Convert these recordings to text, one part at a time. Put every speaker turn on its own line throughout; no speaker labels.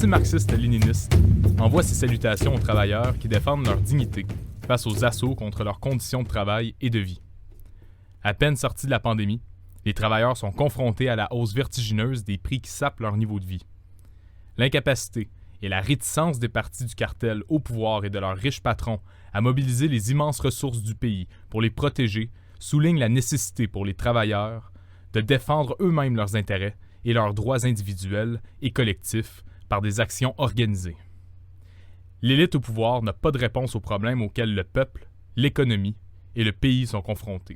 Parti marxiste-léniniste envoie ses salutations aux travailleurs qui défendent leur dignité face aux assauts contre leurs conditions de travail et de vie. À peine sortis de la pandémie, les travailleurs sont confrontés à la hausse vertigineuse des prix qui sapent leur niveau de vie. L'incapacité et la réticence des partis du cartel au pouvoir et de leurs riches patrons à mobiliser les immenses ressources du pays pour les protéger soulignent la nécessité pour les travailleurs de défendre eux-mêmes leurs intérêts et leurs droits individuels et collectifs par des actions organisées. L'élite au pouvoir n'a pas de réponse aux problèmes auxquels le peuple, l'économie et le pays sont confrontés.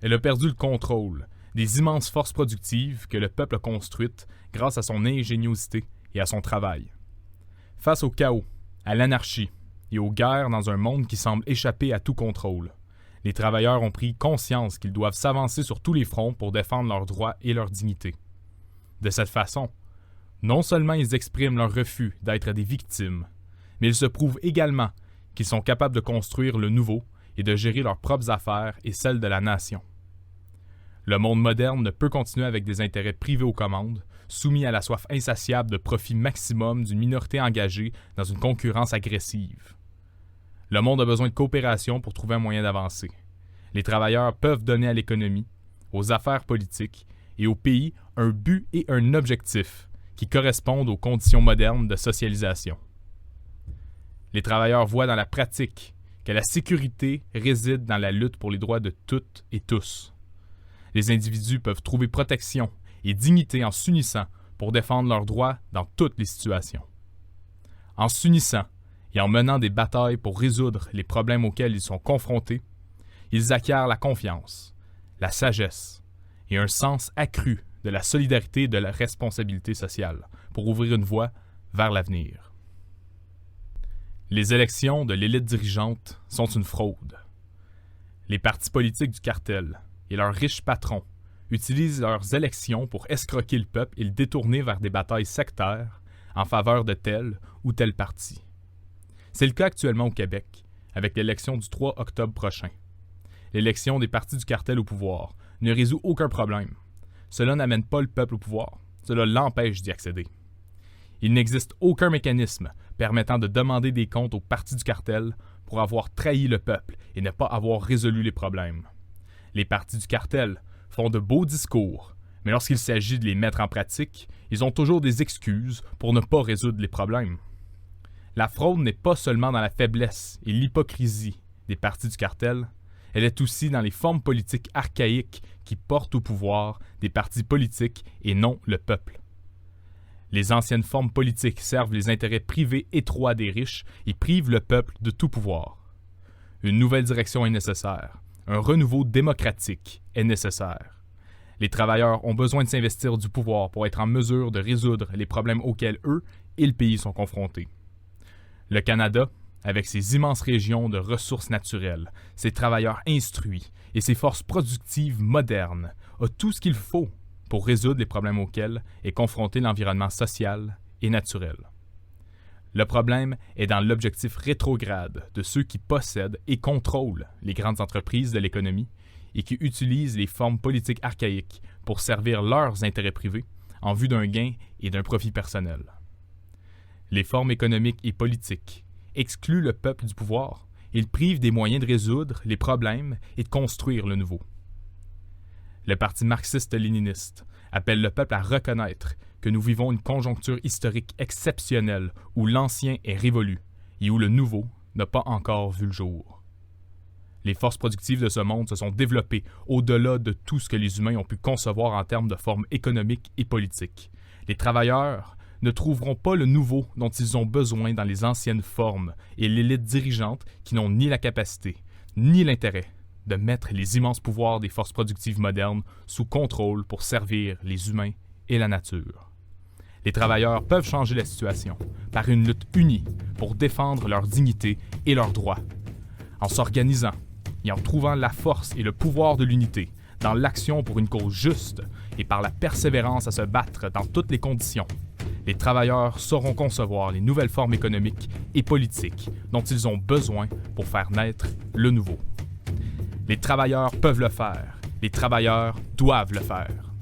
Elle a perdu le contrôle des immenses forces productives que le peuple a construites grâce à son ingéniosité et à son travail. Face au chaos, à l'anarchie et aux guerres dans un monde qui semble échapper à tout contrôle, les travailleurs ont pris conscience qu'ils doivent s'avancer sur tous les fronts pour défendre leurs droits et leur dignité. De cette façon, non seulement ils expriment leur refus d'être des victimes, mais ils se prouvent également qu'ils sont capables de construire le nouveau et de gérer leurs propres affaires et celles de la nation. Le monde moderne ne peut continuer avec des intérêts privés aux commandes, soumis à la soif insatiable de profit maximum d'une minorité engagée dans une concurrence agressive. Le monde a besoin de coopération pour trouver un moyen d'avancer. Les travailleurs peuvent donner à l'économie, aux affaires politiques et au pays un but et un objectif qui correspondent aux conditions modernes de socialisation. Les travailleurs voient dans la pratique que la sécurité réside dans la lutte pour les droits de toutes et tous. Les individus peuvent trouver protection et dignité en s'unissant pour défendre leurs droits dans toutes les situations. En s'unissant et en menant des batailles pour résoudre les problèmes auxquels ils sont confrontés, ils acquièrent la confiance, la sagesse et un sens accru de la solidarité et de la responsabilité sociale pour ouvrir une voie vers l'avenir. Les élections de l'élite dirigeante sont une fraude. Les partis politiques du cartel et leurs riches patrons utilisent leurs élections pour escroquer le peuple et le détourner vers des batailles sectaires en faveur de tel ou tel parti. C'est le cas actuellement au Québec, avec l'élection du 3 octobre prochain. L'élection des partis du cartel au pouvoir ne résout aucun problème. Cela n'amène pas le peuple au pouvoir, cela l'empêche d'y accéder. Il n'existe aucun mécanisme permettant de demander des comptes aux partis du cartel pour avoir trahi le peuple et ne pas avoir résolu les problèmes. Les partis du cartel font de beaux discours, mais lorsqu'il s'agit de les mettre en pratique, ils ont toujours des excuses pour ne pas résoudre les problèmes. La fraude n'est pas seulement dans la faiblesse et l'hypocrisie des partis du cartel, elle est aussi dans les formes politiques archaïques qui portent au pouvoir des partis politiques et non le peuple. Les anciennes formes politiques servent les intérêts privés étroits des riches et privent le peuple de tout pouvoir. Une nouvelle direction est nécessaire. Un renouveau démocratique est nécessaire. Les travailleurs ont besoin de s'investir du pouvoir pour être en mesure de résoudre les problèmes auxquels eux et le pays sont confrontés. Le Canada, avec ses immenses régions de ressources naturelles, ses travailleurs instruits et ses forces productives modernes, a tout ce qu'il faut pour résoudre les problèmes auxquels est confronté l'environnement social et naturel. Le problème est dans l'objectif rétrograde de ceux qui possèdent et contrôlent les grandes entreprises de l'économie et qui utilisent les formes politiques archaïques pour servir leurs intérêts privés en vue d'un gain et d'un profit personnel. Les formes économiques et politiques excluent le peuple du pouvoir et le privent des moyens de résoudre les problèmes et de construire le nouveau. Le Parti marxiste-léniniste appelle le peuple à reconnaître que nous vivons une conjoncture historique exceptionnelle où l'ancien est révolu et où le nouveau n'a pas encore vu le jour. Les forces productives de ce monde se sont développées au-delà de tout ce que les humains ont pu concevoir en termes de formes économiques et politiques. Les travailleurs ne trouveront pas le nouveau dont ils ont besoin dans les anciennes formes et l'élite dirigeante qui n'ont ni la capacité, ni l'intérêt de mettre les immenses pouvoirs des forces productives modernes sous contrôle pour servir les humains et la nature. Les travailleurs peuvent changer la situation par une lutte unie pour défendre leur dignité et leurs droits. En s'organisant et en trouvant la force et le pouvoir de l'unité dans l'action pour une cause juste et par la persévérance à se battre dans toutes les conditions, les travailleurs sauront concevoir les nouvelles formes économiques et politiques dont ils ont besoin pour faire naître le nouveau. Les travailleurs peuvent le faire. Les travailleurs doivent le faire.